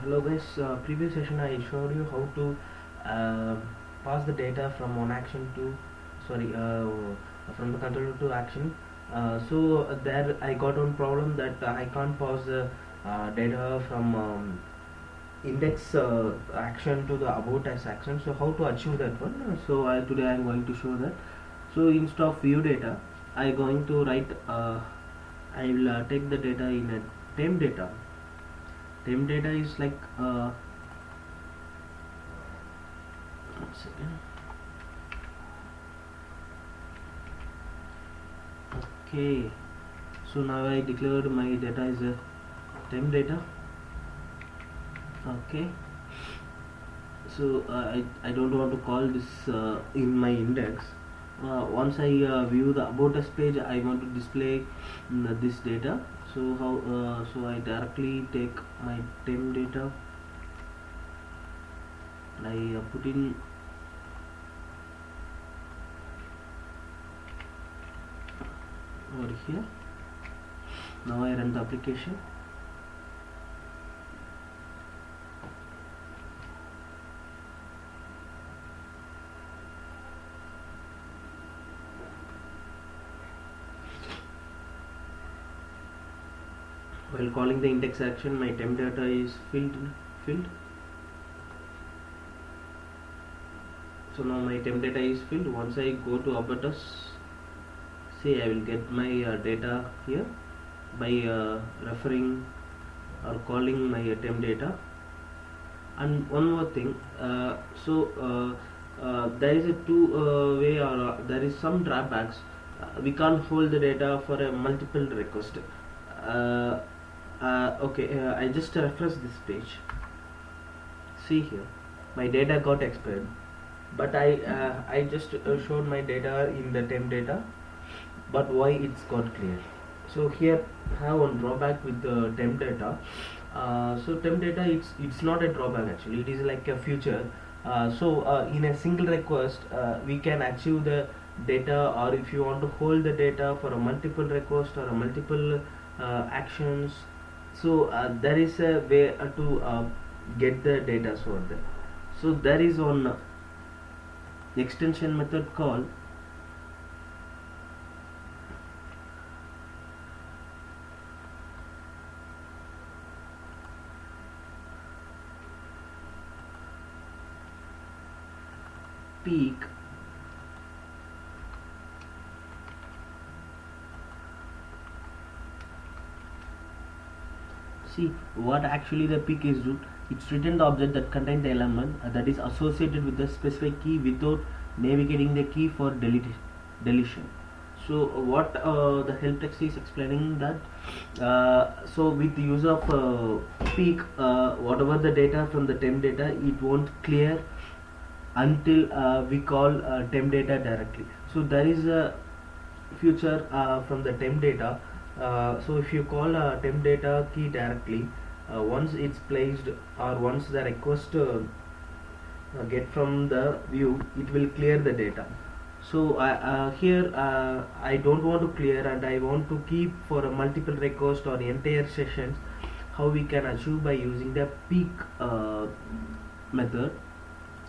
Hello guys, previous session I showed you how to uh, pass the data from one action to from the controller to action. There I got one problem that I can't pass the data from index action to the about as action. So how to achieve that one? Today I am going to show that. So instead of view data, I going to write. I will take the data in a TempData. TempData is like one second. Okay, so now I declared my data is a TempData. Okay, so I don't want to call this in my index. Once I view the about us page, I want to display this data. So I directly take my TempData and I put in over here. Now I run the application. While calling the index action, my TempData is filled. So now my TempData is filled. Once I go to about us, see, I will get my data here by referring or calling my TempData. And one more thing, there is a two way or there is some drawbacks. We can't hold the data for a multiple request. I just refresh this page. See here, my data got expired, but I just showed my data in the TempData, but why it's got clear? So here have one drawback with the TempData. So TempData, it's not a drawback actually. It is like a feature. In a single request, we can achieve the data, or if you want to hold the data for a multiple request or a multiple actions. There is a way to get the data sorted there. So there is one extension method called peak. See what actually the peak is do. It's written the object that contains the element that is associated with the specific key without navigating the key for deletion. So what the help text is explaining that with the use of peak, whatever the data from the TempData, it won't clear until we call TempData directly. So there is a feature from the TempData. So if you call TempData key directly, once it's placed or once the request get from the view, it will clear the data. So here I don't want to clear and I want to keep for a multiple request or entire sessions. How we can achieve by using the peak method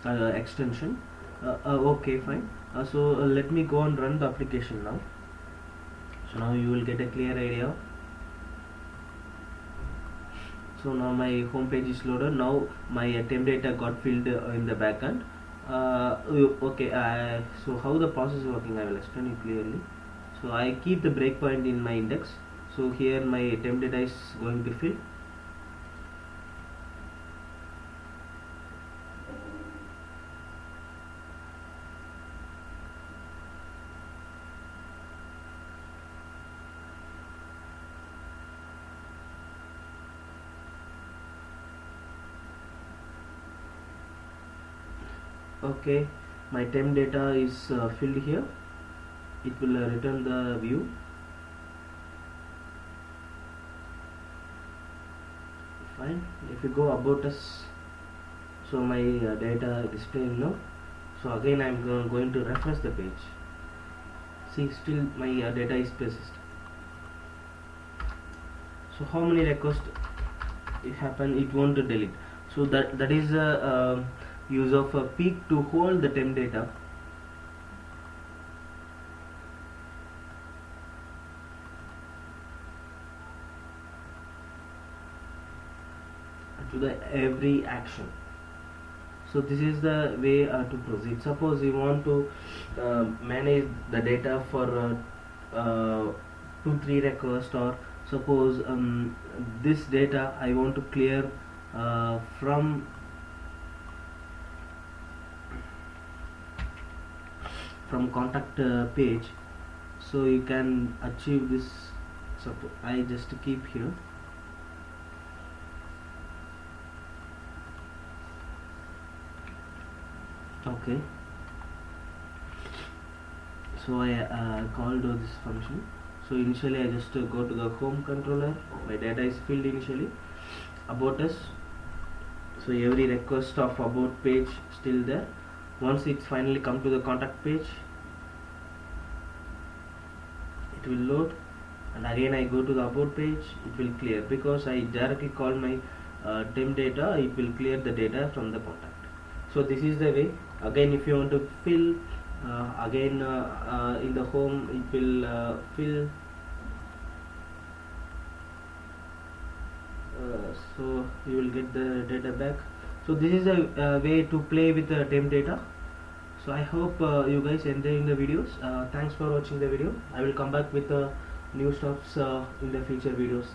extension. Okay, fine. Let me go and run the application now. So now you will get a clear idea. So now my home page is loaded. Now my TempData got filled in the backend. So how the process is working, I will explain it clearly. So I keep the breakpoint in my index. So here my TempData is going to fill. Okay, my TempData is filled here. It will return the view. Fine. If you go about us, so my data display now. So again I am going to refresh the page. See, still my data is persist. So how many requests it happen, it won't delete. So that is a use of a peak to hold the temp data to the every action. So this is the way to proceed. Suppose you want to manage the data for 2 3 requests, or suppose this data I want to clear from contact page. So you can achieve this. Suppose I just keep here. Okay, so I called this function. So initially I just go to the home controller, my data is filled initially, about us. So every request of about page still there. Once it's finally come to the contact page, it will load, and again I go to the about page, it will clear because I directly call my temp data, it will clear the data from the contact. So this is the way. Again, if you want to fill again in the home, it will fill. So you will get the data back. So this is a way to play with the temp data. So I hope you guys enjoying the videos. Thanks for watching the video. I will come back with new stuffs in the future videos.